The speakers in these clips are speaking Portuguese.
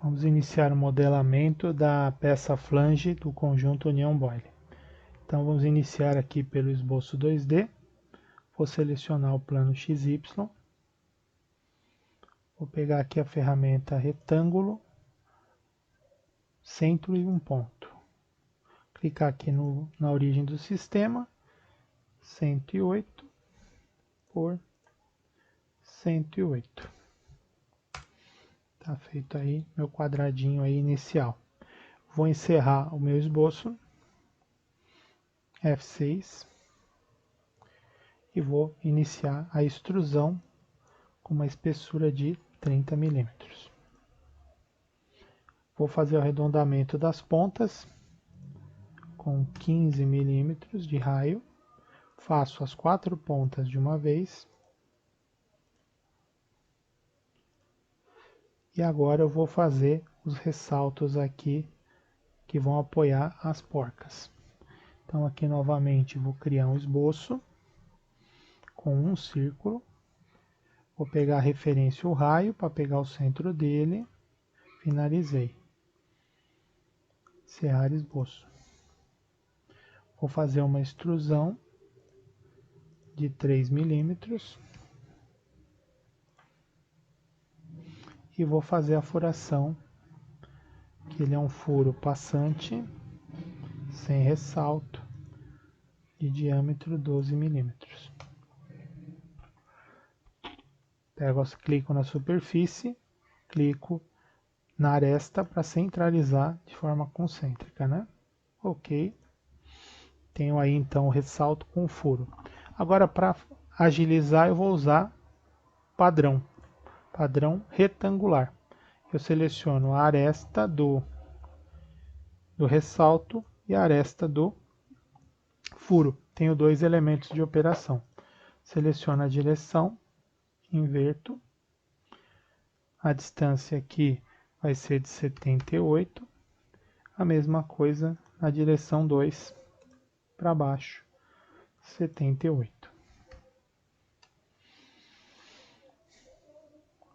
Vamos iniciar o modelamento da peça flange do conjunto União Boyle. Então vamos iniciar aqui pelo esboço 2D. Vou selecionar o plano XY. Vou pegar aqui a ferramenta retângulo, centro e um ponto. Clicar aqui na origem do sistema, 108 por 108. Tá feito aí meu quadradinho aí inicial. Vou encerrar o meu esboço, F6, e vou iniciar a extrusão com uma espessura de 30 milímetros. Vou fazer o arredondamento das pontas com 15 milímetros de raio. Faço as 4 pontas de uma vez. E agora eu vou fazer os ressaltos aqui que vão apoiar as porcas. Então aqui novamente vou criar um esboço com um círculo. Vou pegar a referência o raio para pegar o centro dele. Finalizei. Encerrar esboço. Vou fazer uma extrusão de 3 milímetros. E vou fazer a furação, que ele é um furo passante, sem ressalto, de diâmetro 12 milímetros. Clico na superfície, clico na aresta para centralizar de forma concêntrica, né? Ok. Tenho aí então o ressalto com o furo. Agora para agilizar eu vou usar padrão retangular. Eu seleciono a aresta do ressalto e a aresta do furo. Tenho dois elementos de operação. Seleciono a direção, inverto. A distância aqui vai ser de 78. A mesma coisa na direção 2 para baixo, 78.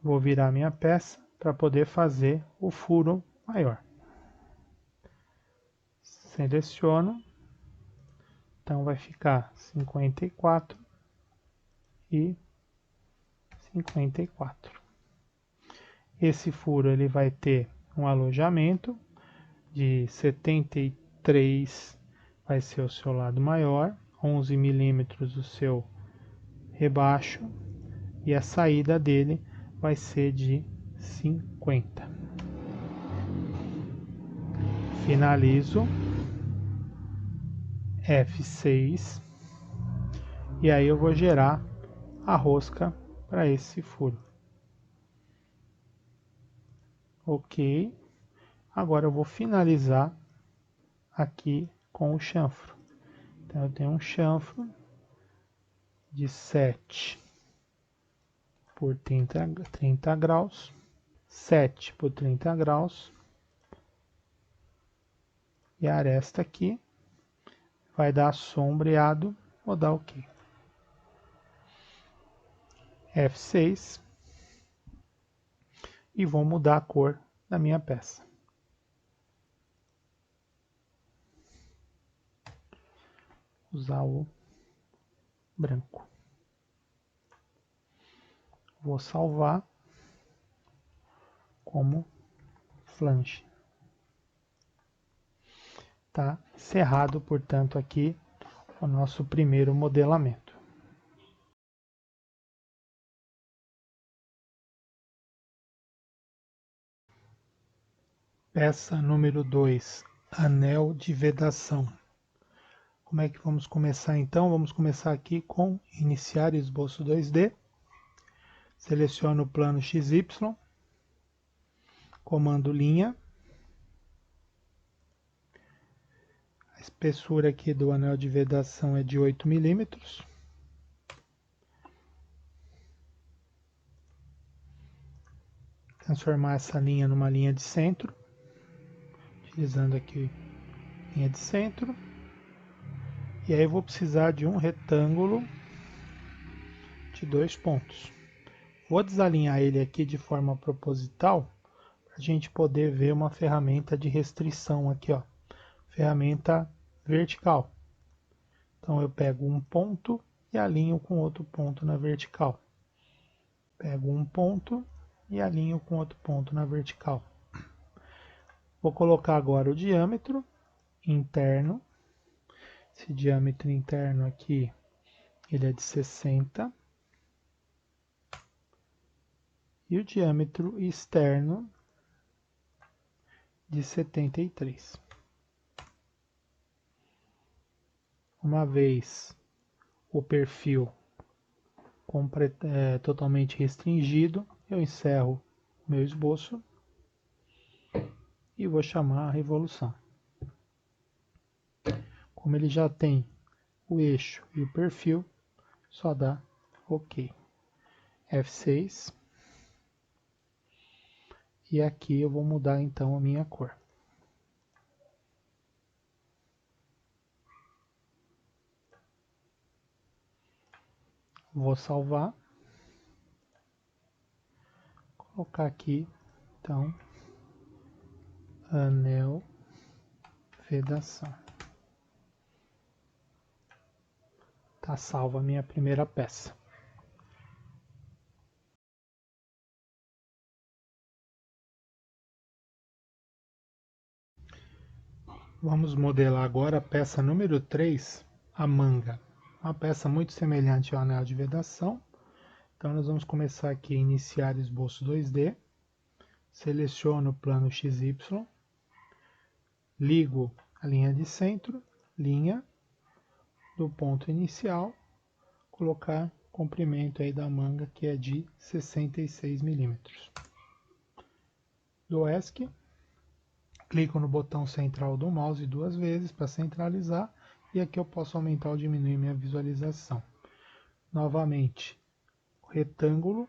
Vou virar minha peça para poder fazer o furo maior. Seleciono. Então vai ficar 54 e 54. Esse furo ele vai ter um alojamento de 73, vai ser o seu lado maior, 11 milímetros o seu rebaixo e a saída dele vai ser de 50. Finalizo, F6, e aí eu vou gerar a rosca para esse furo. Ok. Agora eu vou finalizar aqui com o chanfro. Então eu tenho um chanfro de 7 por 30 graus, 7 por 30 graus, e a aresta aqui vai dar sombreado, vou dar OK. F6, e vou mudar a cor da minha peça. Usar o branco. Vou salvar como flange. Tá encerrado, portanto, aqui o nosso primeiro modelamento. Peça número 2, anel de vedação. Como é que vamos começar então? Vamos começar aqui com iniciar esboço 2D. Seleciono o plano XY, comando linha. A espessura aqui do anel de vedação é de 8 milímetros. Transformar essa linha numa linha de centro, utilizando aqui linha de centro. E aí eu vou precisar de um retângulo de 2 pontos. Vou desalinhar ele aqui de forma proposital, a gente poder ver uma ferramenta de restrição aqui, ó, ferramenta vertical. Então eu pego um ponto e alinho com outro ponto na vertical. Pego um ponto e alinho com outro ponto na vertical. Vou colocar agora o diâmetro interno. Esse diâmetro interno aqui, ele é de 60. E o diâmetro externo de 73. Uma vez o perfil totalmente restringido, eu encerro meu esboço e vou chamar a revolução. Como ele já tem o eixo e o perfil, só dá OK. F6. E aqui eu vou mudar então a minha cor. Vou salvar. Colocar aqui, então, anel vedação. Tá salva a minha primeira peça. Vamos modelar agora a peça número 3, a manga. Uma peça muito semelhante ao anel de vedação. Então nós vamos começar aqui a iniciar esboço 2D. Seleciono o plano XY. Ligo a linha de centro, linha do ponto inicial. Colocar comprimento aí da manga que é de 66 milímetros. Do ESC. Clico no botão central do mouse duas vezes para centralizar e aqui eu posso aumentar ou diminuir minha visualização. Novamente, o retângulo,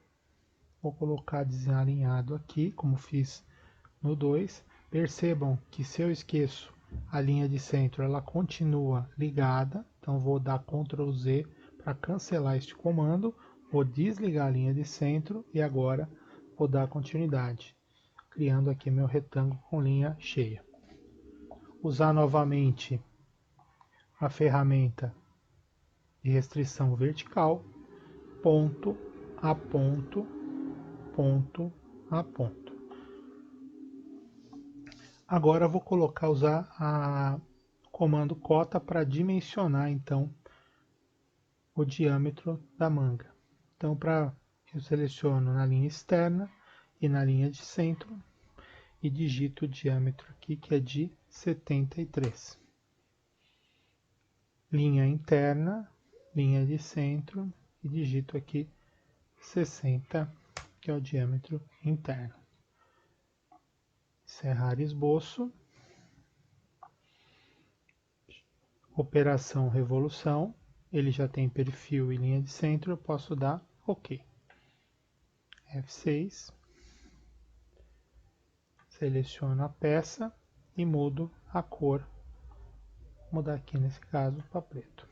vou colocar desalinhado aqui, como fiz no 2. Percebam que se eu esqueço a linha de centro, ela continua ligada, então vou dar Ctrl Z para cancelar este comando, vou desligar a linha de centro e agora vou dar continuidade, criando aqui meu retângulo com linha cheia. Usar novamente a ferramenta de restrição vertical, ponto a ponto, ponto a ponto. Agora vou usar o comando cota para dimensionar então o diâmetro da manga. Então eu seleciono na linha externa e na linha de centro e digito o diâmetro aqui que é de 73. Linha interna, linha de centro e digito aqui 60, que é o diâmetro interno. Encerrar esboço. Operação revolução. Ele já tem perfil e linha de centro, eu posso dar OK. F6. Seleciono a peça e mudo a cor. Vou mudar aqui nesse caso para preto.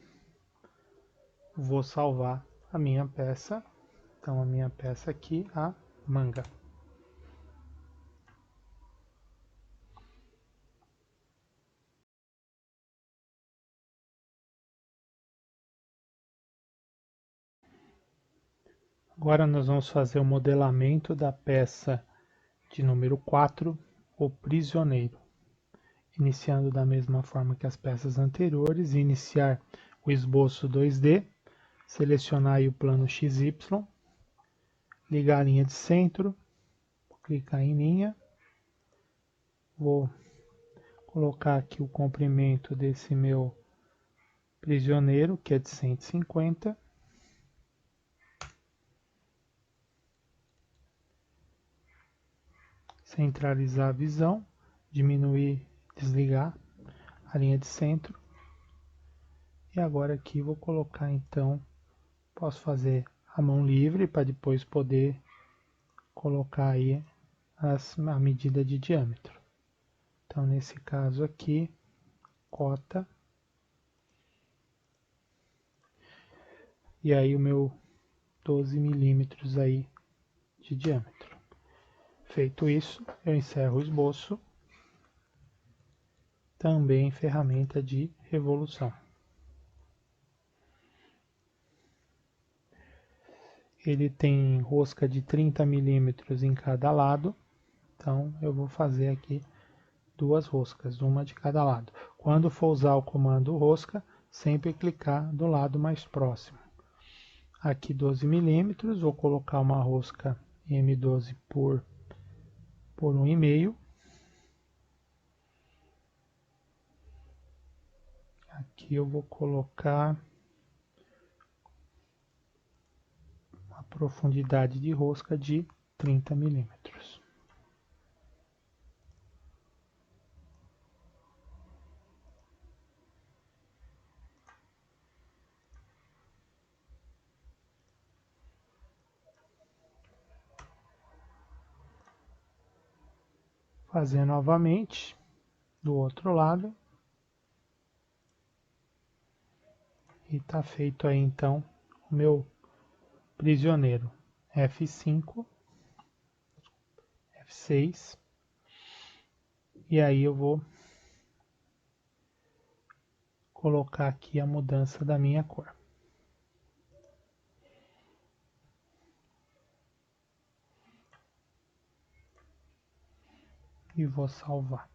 Vou salvar a minha peça. Então a minha peça aqui, a manga. Agora nós vamos fazer o modelamento da peça de número 4, o prisioneiro. Iniciando da mesma forma que as peças anteriores, iniciar o esboço 2D, selecionar aí o plano XY, ligar a linha de centro, clicar em linha, vou colocar aqui o comprimento desse meu prisioneiro, que é de 150. Centralizar a visão, diminuir, desligar a linha de centro. E agora aqui vou colocar então, posso fazer a mão livre para depois poder colocar aí a medida de diâmetro. Então nesse caso aqui, cota. E aí o meu 12 milímetros aí de diâmetro. Feito isso, eu encerro o esboço, também ferramenta de revolução. Ele tem rosca de 30 milímetros em cada lado, então eu vou fazer aqui duas roscas, uma de cada lado. Quando for usar o comando rosca, sempre clicar do lado mais próximo. Aqui 12 milímetros, vou colocar uma rosca M12 por 1,5. Aqui eu vou colocar uma profundidade de rosca de 30 milímetros. Fazer novamente do outro lado. E tá feito aí então o meu prisioneiro. F5, F6. E aí eu vou colocar aqui a mudança da minha cor. E vou salvar.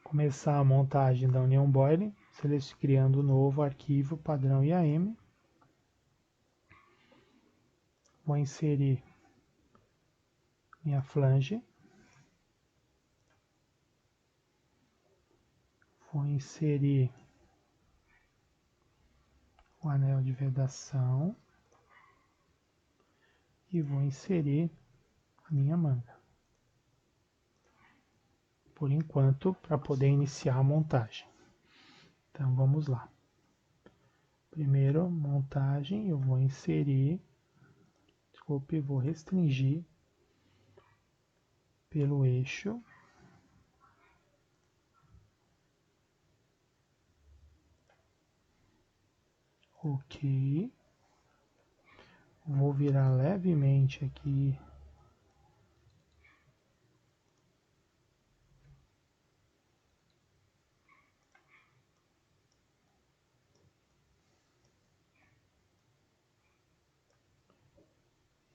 Começar a montagem da União Boiling, criando um novo arquivo padrão IAM. Vou inserir minha flange. Vou inserir o anel de vedação. E vou inserir a minha manga. Por enquanto, para poder iniciar a montagem. Então vamos lá. Primeiro, montagem, eu vou inserir, vou restringir pelo eixo. Ok. Vou virar levemente aqui.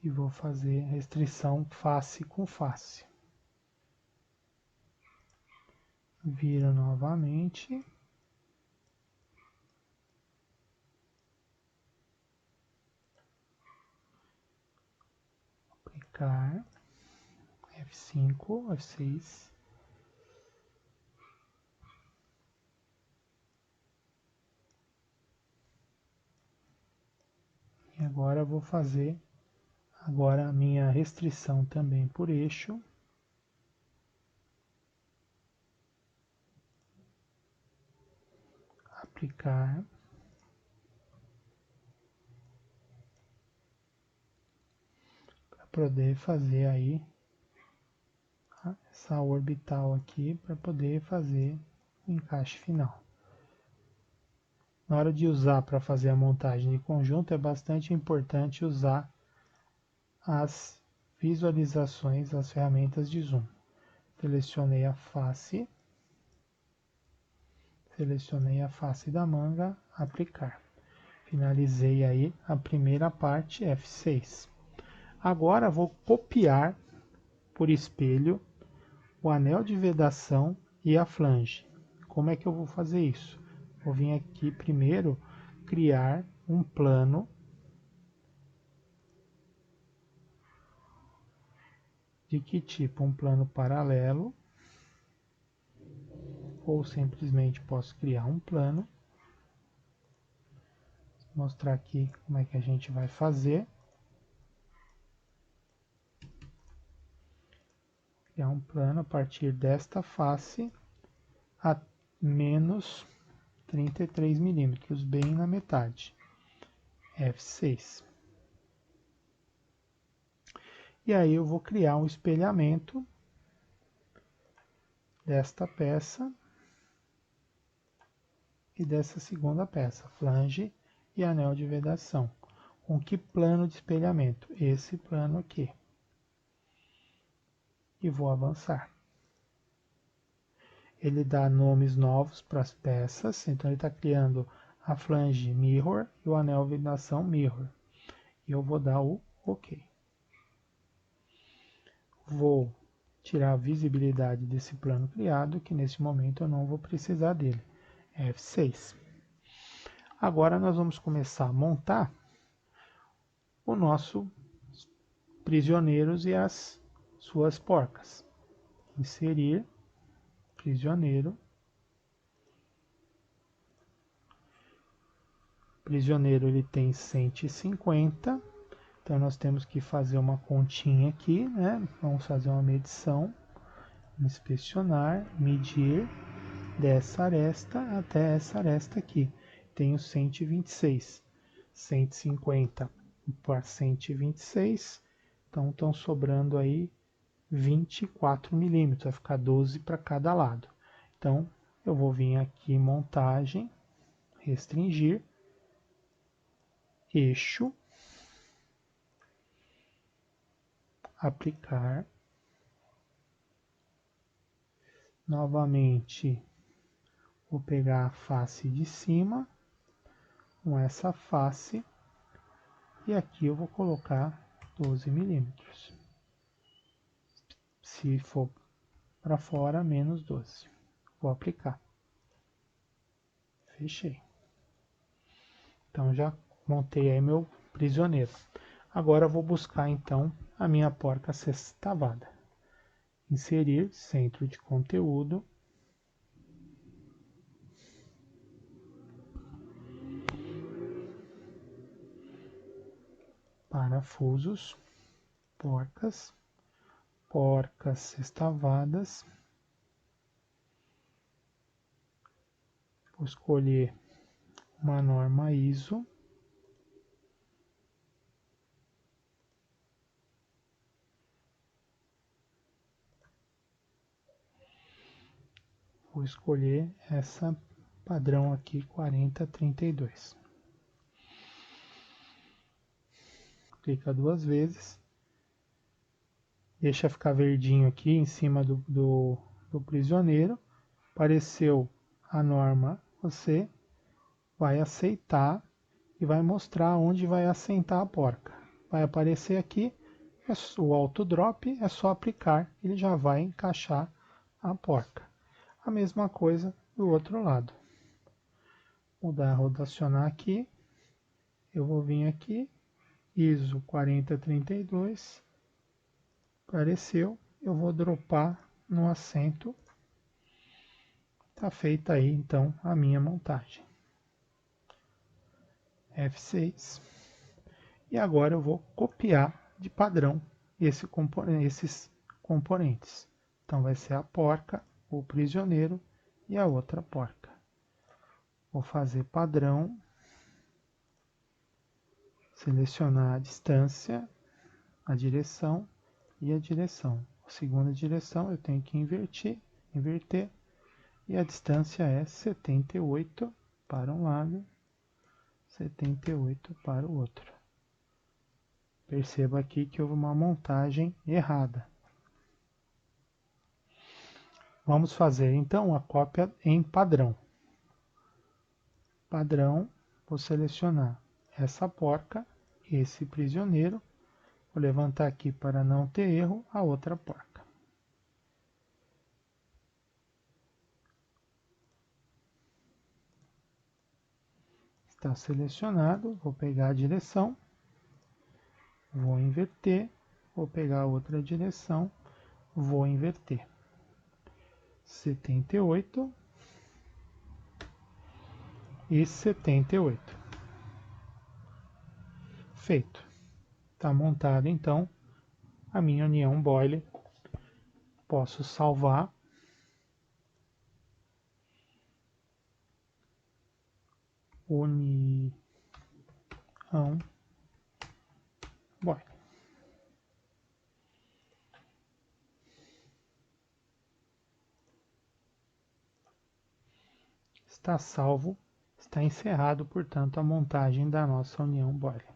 E vou fazer restrição face com face. Vira novamente. Aplicar. F5, F6. E agora vou fazer a minha restrição também por eixo. Aplicar. Para poder fazer aí essa orbital aqui, para poder fazer o encaixe final. Na hora de usar para fazer a montagem de conjunto, é bastante importante usar as visualizações, as ferramentas de zoom. Selecionei a face da manga, aplicar. Finalizei aí a primeira parte, F6. Agora vou copiar por espelho o anel de vedação e a flange. Como é que eu vou fazer isso? Vou vir aqui primeiro criar um plano de que tipo? Um plano paralelo, ou simplesmente posso criar um plano. Vou mostrar aqui como é que a gente vai fazer. Criar um plano a partir desta face a menos 33 milímetros, bem na metade. F6. E aí eu vou criar um espelhamento desta peça e dessa segunda peça, flange e anel de vedação. Com que plano de espelhamento? Esse plano aqui. E vou avançar. Ele dá nomes novos para as peças, então ele está criando a flange mirror e o anel de vedação mirror. E eu vou dar o OK. Vou tirar a visibilidade desse plano criado, que nesse momento eu não vou precisar dele. F6. Agora nós vamos começar a montar o nosso prisioneiros e as suas porcas. Inserir prisioneiro. Prisioneiro ele tem 150, então nós temos que fazer uma continha aqui, né? Vamos fazer uma medição, inspecionar, medir dessa aresta até essa aresta aqui. Tenho 126, 150 para 126, então estão sobrando aí 24 milímetros, vai ficar 12 para cada lado. Então eu vou vir aqui em montagem, restringir, eixo, aplicar, novamente vou pegar a face de cima com essa face e aqui eu vou colocar 12 milímetros. Se for para fora, menos 12. Vou aplicar. Fechei. Então já montei aí meu prisioneiro. Agora eu vou buscar então a minha porca sextavada. Inserir centro de conteúdo. Parafusos. Porcas. Porcas sextavadas. Vou escolher uma norma ISO. Vou escolher essa padrão aqui, 4032. Clica duas vezes. Deixa ficar verdinho aqui em cima do prisioneiro. Apareceu a norma, você vai aceitar e vai mostrar onde vai assentar a porca. Vai aparecer aqui o auto drop, é só aplicar, ele já vai encaixar a porca. A mesma coisa do outro lado. Vou dar rotacionar aqui, eu vou vir aqui, ISO 4032, apareceu, eu vou dropar no assento. Está feita aí então a minha montagem. F6. E agora eu vou copiar de padrão esses componentes. Então vai ser a porca, o prisioneiro e a outra porca. Vou fazer padrão, selecionar a distância, a direção e a direção. A segunda direção eu tenho que inverter, e a distância é 78 para um lado, 78 para o outro. Perceba aqui que houve uma montagem errada. Vamos fazer então a cópia em padrão. Padrão, vou selecionar essa porca, esse prisioneiro. Vou levantar aqui para não ter erro a outra porca. Está selecionado, vou pegar a direção, vou inverter, vou pegar a outra direção, vou inverter. 78 e 78. Feito. Está montado então a minha união boiler. Posso salvar. União boiler. está salvo, está encerrado, portanto, a montagem da nossa união boiler.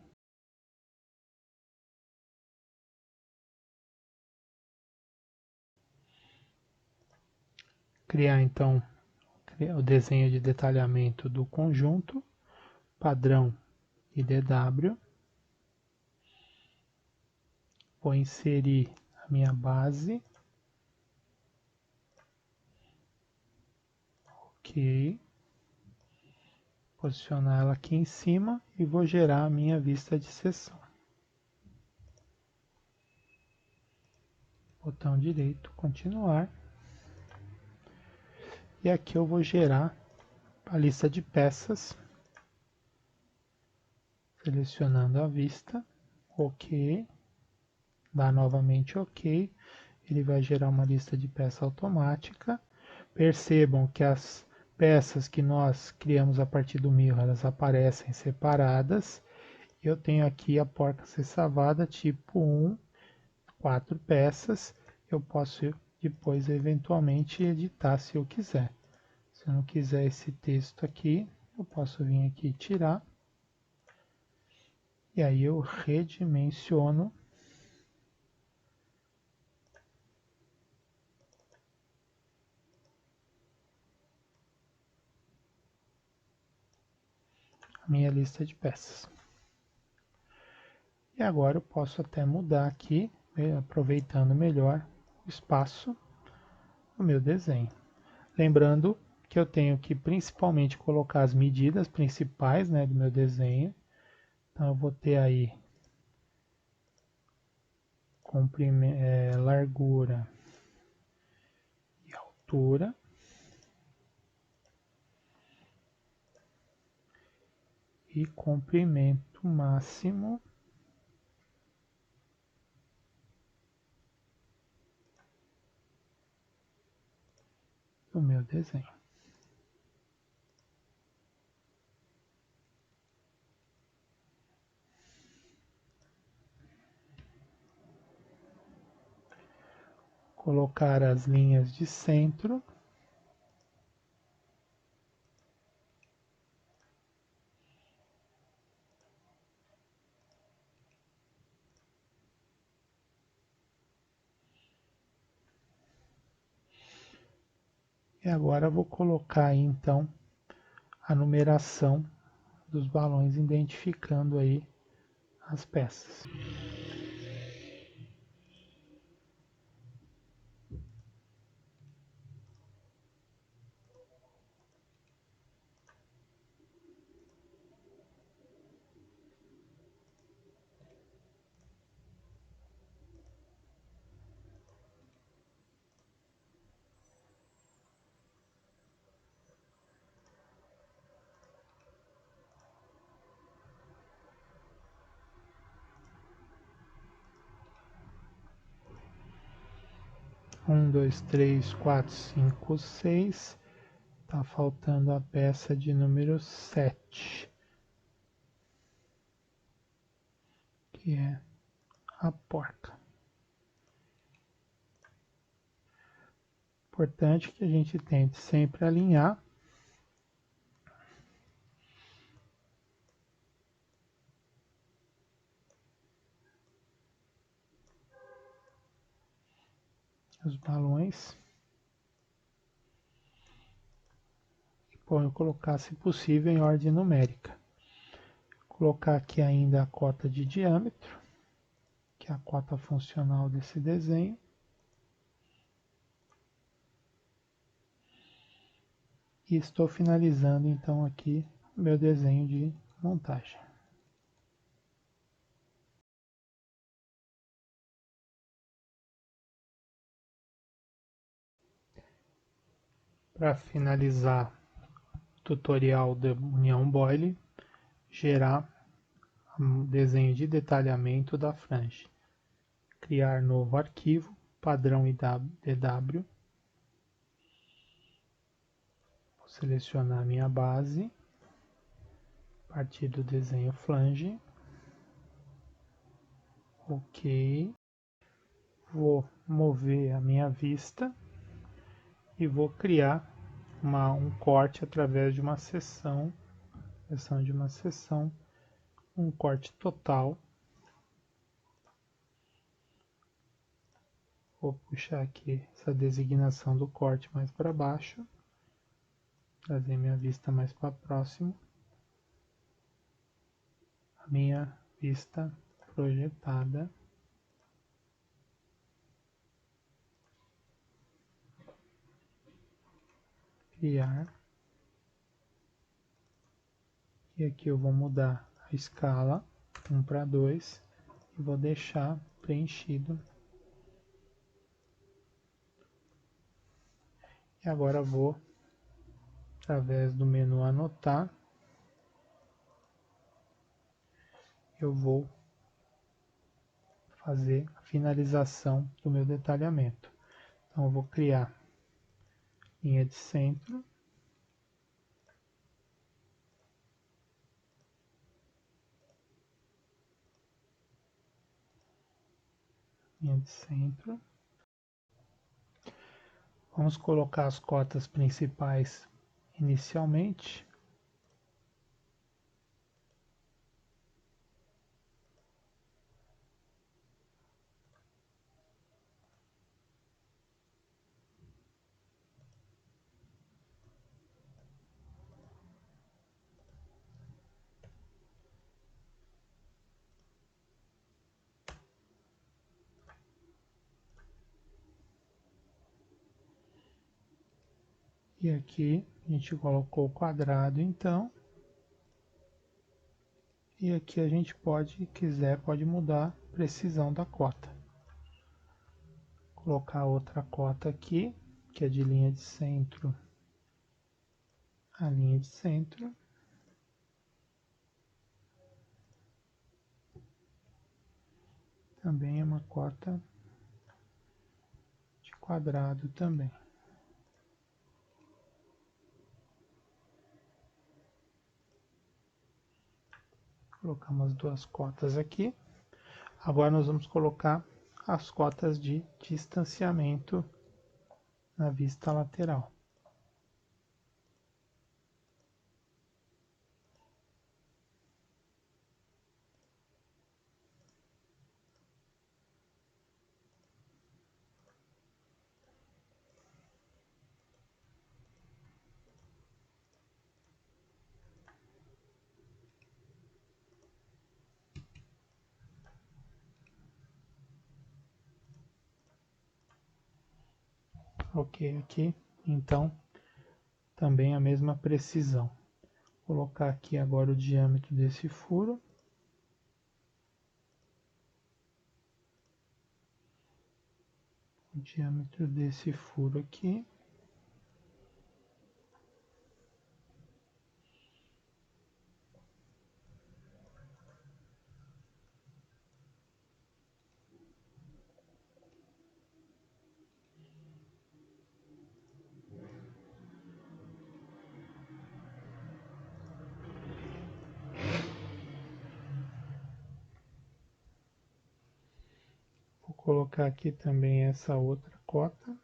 Criar então o desenho de detalhamento do conjunto, padrão IDW. Vou inserir a minha base. Ok. Posicionar ela aqui em cima e vou gerar a minha vista de seção. Botão direito, continuar. E aqui eu vou gerar a lista de peças. Selecionando a vista. Ok. Dá novamente OK. Ele vai gerar uma lista de peça automática. Percebam que as peças que nós criamos a partir do mirror, elas aparecem separadas. Eu tenho aqui a porca sexavada tipo 1, 4 peças. Eu posso depois eventualmente editar se eu quiser. Se eu não quiser esse texto aqui, eu posso vir aqui e tirar. E aí eu redimensiono a minha lista de peças. E agora eu posso até mudar aqui, aproveitando melhor o espaço do meu desenho. Lembrando que eu tenho que principalmente colocar as medidas principais, né, do meu desenho. Então eu vou ter aí largura e altura. E comprimento máximo do meu desenho. Colocar as linhas de centro. E agora eu vou colocar aí, então, a numeração dos balões, identificando aí as peças. Um, dois, três, quatro, cinco, seis. Tá faltando a peça de número 7, que é a porca. Importante que a gente tente sempre alinhar os balões e colocar, se possível, em ordem numérica. Colocar aqui ainda a cota de diâmetro, que é a cota funcional desse desenho. E estou finalizando então aqui o meu desenho de montagem. Para finalizar o tutorial da união boiler, gerar um desenho de detalhamento da flange. Criar novo arquivo, padrão DW. Vou selecionar minha base, a partir do desenho flange. Ok. Vou mover a minha vista e vou criar um corte através de uma seção, um corte total. Vou puxar aqui essa designação do corte mais para baixo, trazer minha vista mais para próximo, a minha vista projetada. Criar. E aqui eu vou mudar a escala 1 para 2 e vou deixar preenchido. E agora vou, através do menu anotar, eu vou fazer a finalização do meu detalhamento. Então eu vou criar linha de centro, linha de centro. Vamos colocar as cotas principais inicialmente. E aqui a gente colocou o quadrado, então. E aqui a gente pode, quiser, pode mudar a precisão da cota. Colocar outra cota aqui, que é de linha de centro a linha de centro. Também é uma cota de quadrado também. Colocamos duas cotas aqui. Agora nós vamos colocar as cotas de distanciamento na vista lateral. Ok, aqui, então, também a mesma precisão. Vou colocar aqui agora o diâmetro desse furo. O diâmetro desse furo aqui. Vou colocar aqui também essa outra cota.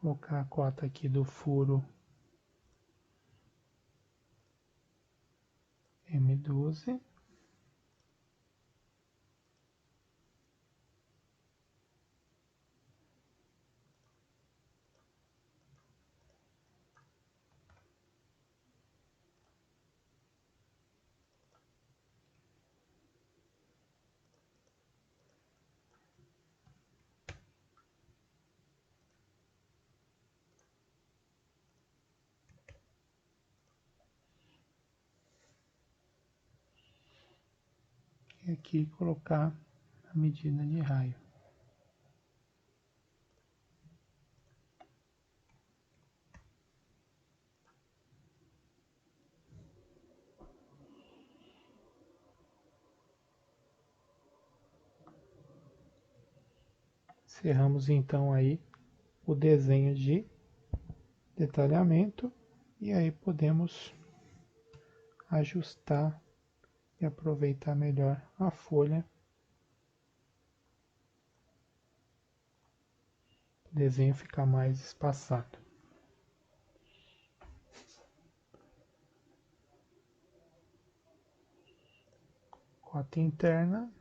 Colocar a cota aqui do furo M12. e aqui colocar a medida de raio. Encerramos então aí o desenho de detalhamento e aí podemos ajustar e aproveitar melhor a folha. O desenho ficar mais espaçado. Cota interna.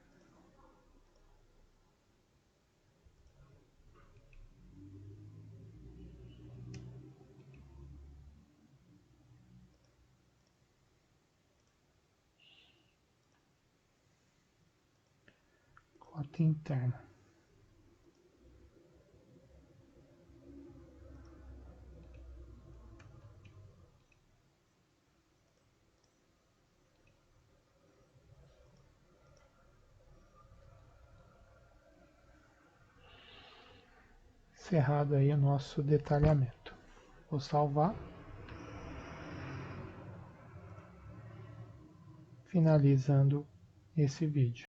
Cota interna. Encerrado aí o nosso detalhamento. Vou salvar. Finalizando esse vídeo.